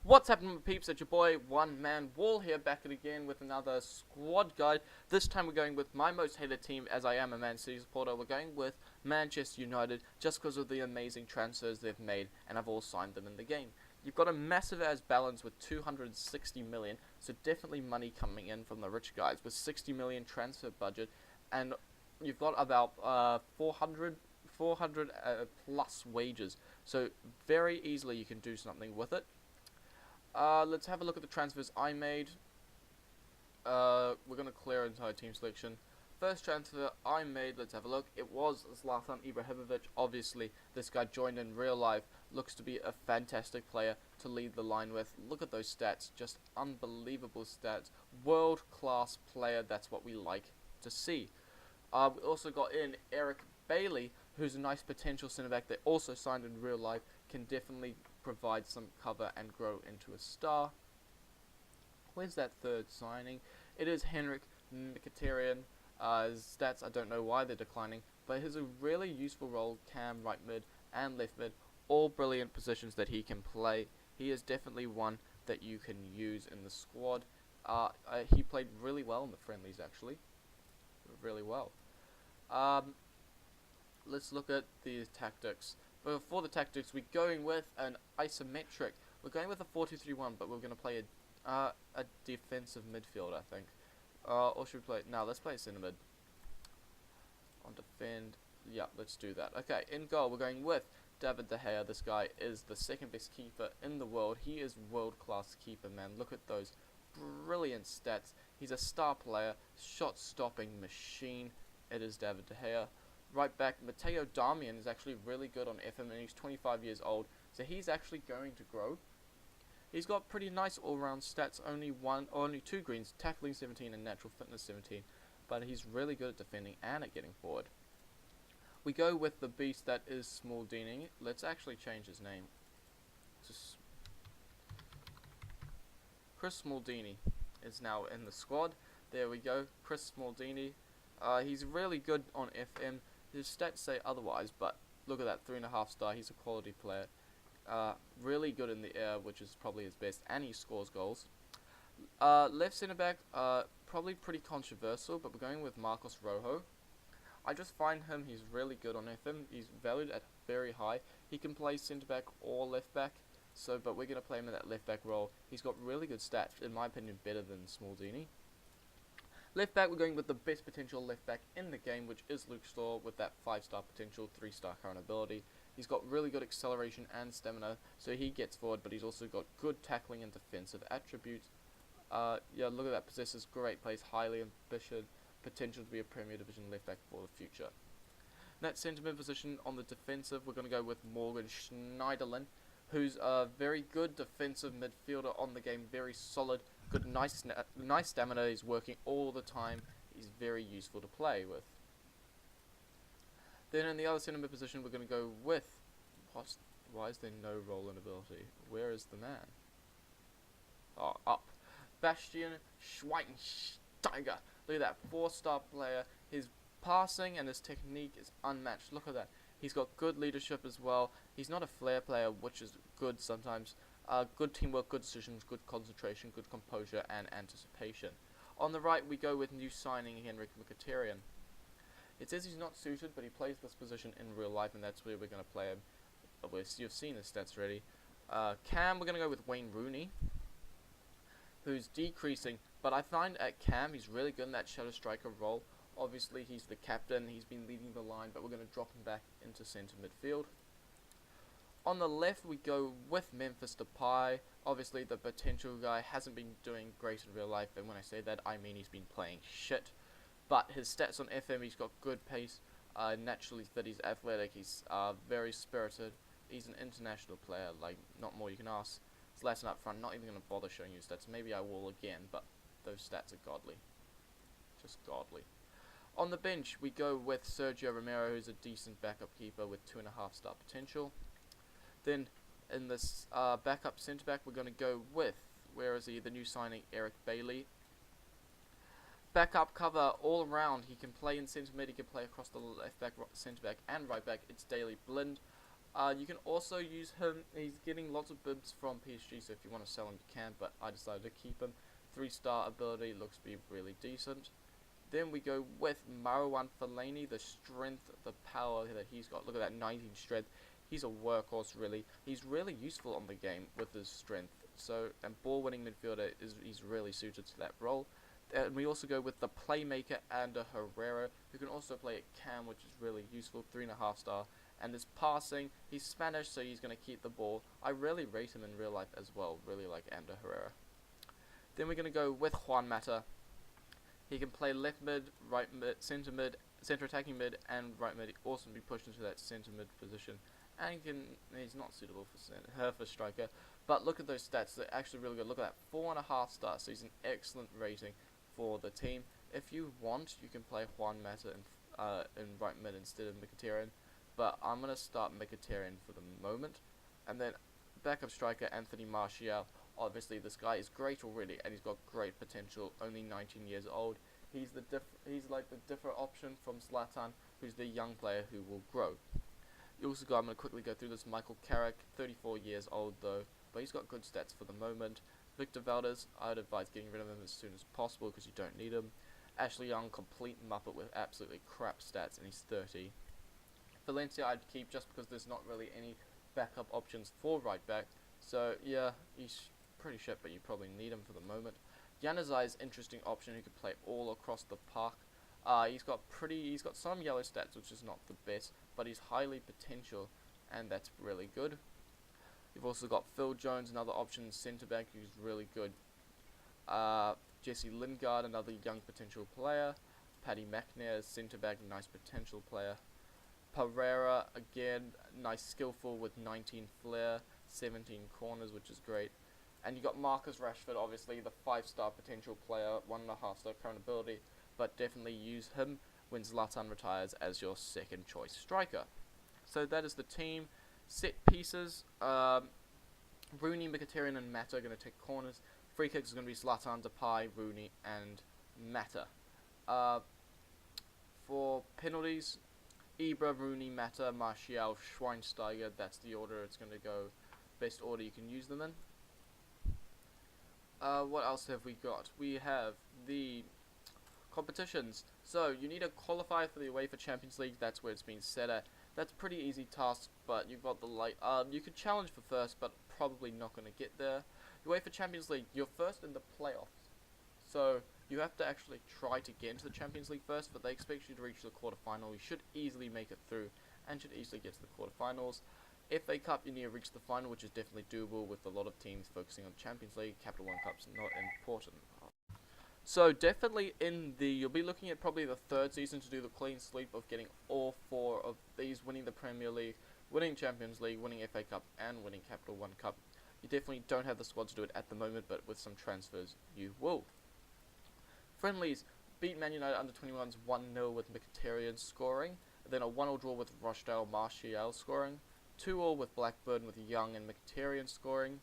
What's happening, peeps? It's your boy One Man Wall here, back again with another squad guide. This time we're going with my most hated team, as I am a Man City supporter. We're going with Manchester United just because of the amazing transfers they've made, and I've all signed them in the game. You've got a massive ass balance with 260 million, so definitely money coming in from the rich guys with 60 million transfer budget, and you've got about 400 plus wages, so very easily you can do something with it. Let's have a look at the transfers I made. We're going to clear entire team selection. First transfer I made, let's have a look. It was Zlatan Ibrahimovic. Obviously, this guy joined in real life. Looks to be a fantastic player to lead the line with. Look at those stats. Just unbelievable stats. World-class player. That's what we like to see. We also got in Eric Bailly, who's a nice potential centre-back that also signed in real life. Can definitely provide some cover and grow into a star. Where's that third signing? It is Mkhitaryn. His stats, I don't know why they're declining, but he has a really useful role, cam, right mid, and left mid. All brilliant positions that he can play. He is definitely one that you can use in the squad. He played really well in the friendlies, actually. Really well. Let's look at the tactics. But for the tactics, we're going with an isometric. We're going with a 4-2-3-1, but we're going to play a defensive midfield, I think. Or should we play... No, let's play centre mid. On defend. Yeah, let's do that. Okay, in goal, we're going with David De Gea. This guy is the second best keeper in the world. He is world-class keeper, man. Look at those brilliant stats. He's a star player, shot-stopping machine. It is David De Gea. Right back, Matteo Darmian is actually really good on FM, and he's 25 years old, so he's actually going to grow. He's got pretty nice all-round stats, only 2 greens, tackling 17 and natural fitness 17, but he's really good at defending and at getting forward. We go with the beast that is Smaldini. Let's actually change his name. Chris Smaldini is now in the squad. There we go, Chris Smaldini. He's really good on FM. His stats say otherwise, but look at that, 3.5 star. He's a quality player. Really good in the air, which is probably his best, and he scores goals. Left centre back, probably pretty controversial, but we're going with Marcos Rojo. I just find him, he's really good on FM. He's valued at very high. He can play centre back or left back, but we're going to play him in that left back role. He's got really good stats, in my opinion, better than Smaldini. Left back, we're going with the best potential left back in the game, which is Luke Shaw, with that 5-star potential, 3-star current ability. He's got really good acceleration and stamina, so he gets forward, but he's also got good tackling and defensive attributes. Yeah, look at that, possesses great plays, highly ambitious, potential to be a Premier Division left back for the future. In that centre mid position on the defensive, we're going to go with Morgan Schneiderlin, who's a very good defensive midfielder on the game, very solid. Good, nice stamina. He's working all the time. He's very useful to play with. Then in the other centre mid position, we're going to go with... Why is there no rolling ability? Where is the man? Oh, up. Bastian Schweinsteiger. Look at that, 4-star player. His passing and his technique is unmatched. Look at that. He's got good leadership as well. He's not a flair player, which is good sometimes. Good teamwork, good decisions, good concentration, good composure, and anticipation. On the right, we go with new signing Henrik Mkhitaryn. It says he's not suited, but he plays this position in real life, and that's where we're going to play him. You've seen his stats already. Cam, we're going to go with Wayne Rooney, who's decreasing, but I find at Cam, he's really good in that shadow striker role. Obviously, he's the captain, he's been leading the line, but we're going to drop him back into centre midfield. On the left, we go with Memphis Depay. Obviously, the potential guy hasn't been doing great in real life, and when I say that, I mean he's been playing shit. But his stats on FM, he's got good pace, naturally fit, he's athletic, he's very spirited. He's an international player, like, not more you can ask. Zlatan up front, not even going to bother showing you stats. Maybe I will again, but those stats are godly. Just godly. On the bench, we go with Sergio Romero, who's a decent backup keeper with 2.5-star potential. Then, in this backup centre-back, we're going to go with, where is he, the new signing, Eric Bailly. Backup cover all around. He can play in centre mid, he can play across the left back, centre back, and right back. It's Daily Blind. You can also use him. He's getting lots of bibs from PSG, so if you want to sell him, you can. But I decided to keep him. 3-star ability, looks to be really decent. Then we go with Mkhitaryn Fellaini, the strength, the power that he's got. Look at that, 19 strength. He's a workhorse, really. He's really useful on the game with his strength. So, and ball-winning midfielder, he's really suited to that role. And we also go with the playmaker and a Herrera, who can also play at cam, which is really useful, 3.5-star. And his passing, he's Spanish, so he's going to keep the ball. I really rate him in real life as well, really like Ander Herrera. Then we're going to go with Juan Mata. He can play left mid, right mid, centre attacking mid, and right mid. He also can be pushed into that centre mid position. And he's not suitable for striker. But look at those stats, they're actually really good. Look at that, 4.5 stars, so he's an excellent rating for the team. If you want, you can play Juan Mata in right mid instead of Mkhitaryn. But I'm going to start Mkhitaryn for the moment. And then backup striker Anthony Martial. Obviously, this guy is great already, and he's got great potential. Only 19 years old. He's like the different option from Zlatan, who's the young player who will grow. You also got, I'm going to quickly go through this, Michael Carrick, 34 years old though, but he's got good stats for the moment. Victor Valdez, I'd advise getting rid of him as soon as possible because you don't need him. Ashley Young, complete muppet with absolutely crap stats, and he's 30. Valencia I'd keep just because there's not really any backup options for right back. So yeah, he's pretty shit, but you probably need him for the moment. Januzaj's interesting option who could play all across the park. He's got some yellow stats, which is not the best, but he's highly potential, and that's really good. You've also got Phil Jones, another option centre back who's really good. Jesse Lingard, another young potential player. Paddy McNair, centre back, nice potential player. Pereira, again, nice skillful with 19 flair, 17 corners, which is great. And you got Marcus Rashford, obviously the 5-star potential player, 1.5-star current ability, but definitely use him when Zlatan retires as your second choice striker. So that is the team. Set pieces, Rooney, Mkhitaryn and Mata are going to take corners. Free kicks is going to be Zlatan, Depay, Rooney and Mata. For penalties, Ibra, Rooney, Mata, Martial, Schweinsteiger, that's the order it's going to go, best order you can use them in. What else have we got? We have the competitions. So you need to qualify for the UEFA Champions League. That's where it's been set at. That's a pretty easy task, but you've got the you could challenge for first, but probably not going to get there. UEFA Champions League, you're first in the playoffs, so you have to actually try to get into the Champions League first, but they expect you to reach the quarterfinal. You should easily make it through, and should easily get to the quarterfinals. FA Cup, you need to reach the final, which is definitely doable with a lot of teams focusing on the Champions League. Capital One Cup's not important. So definitely you'll be looking at probably the third season to do the clean sweep of getting all 4 of these, winning the Premier League, winning Champions League, winning FA Cup, and winning Capital One Cup. You definitely don't have the squad to do it at the moment, but with some transfers, you will. Friendlies, beat Man United under-21s 1-0 with Mkhitaryan scoring, then a 1-0 draw with Rochdale Martial scoring, 2-2 with Blackburn with Young and Mkhitaryan scoring,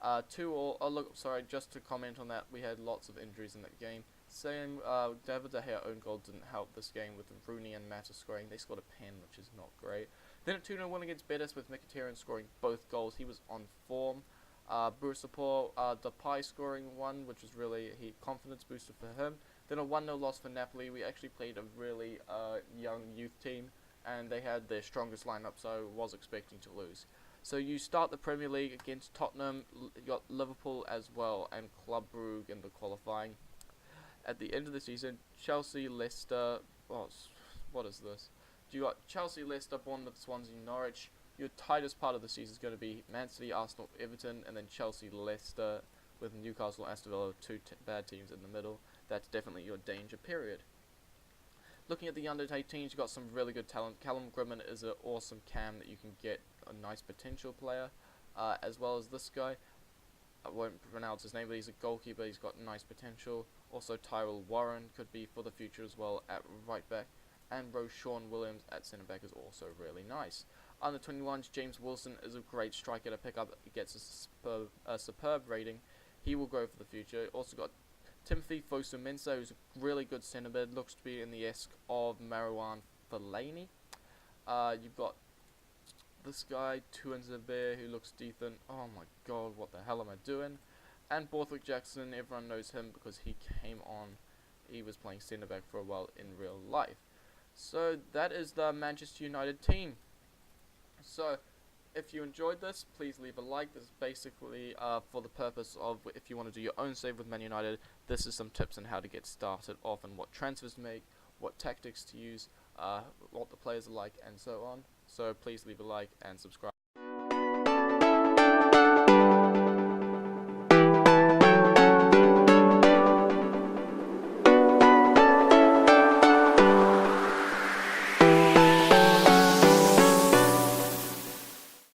2-2, oh look, sorry, just to comment on that, we had lots of injuries in that game. Same, David De Gea own goal didn't help this game with Rooney and Mata scoring. They scored a pen, which is not great. Then a 2-0 win against Betis with Mkhitaryan scoring both goals. He was on form. Bursapour, Depay scoring 1, which was really a confidence booster for him. Then a 1-0 loss for Napoli. We actually played a really young youth team, and they had their strongest lineup, so I was expecting to lose. So you start the Premier League against Tottenham, you got Liverpool as well, and Club Brugge in the qualifying. At the end of the season, Chelsea, Leicester, what is this? You got Chelsea, Leicester, Bournemouth, Swansea, Norwich. Your tightest part of the season is going to be Man City, Arsenal, Everton, and then Chelsea, Leicester, with Newcastle, Aston Villa, 2 bad teams in the middle. That's definitely your danger period. Looking at the under-18s, you've got some really good talent. Callum Grimman is an awesome cam that you can get, a nice potential player, as well as this guy. I won't pronounce his name, but he's a goalkeeper. He's got nice potential. Also, Tyrell Warren could be for the future as well at right back. And Roshan Williams at centre back is also really nice. Under 21s, James Wilson is a great striker to pick up. He gets a superb rating. He will go for the future. Also got Timothy Fosu-Mensah, who's a really good centre mid. Looks to be in the esque of Mkhitaryan Fellaini. You've got this guy, Bear, who looks decent. Oh my god, what the hell am I doing? And Borthwick Jackson, everyone knows him because he came on. He was playing centre back for a while in real life. So that is the Manchester United team. So if you enjoyed this, please leave a like. This is basically for the purpose of if you want to do your own save with Man United. This is some tips on how to get started off and what transfers to make, what tactics to use, what the players are like, and so on. So please leave a like and subscribe.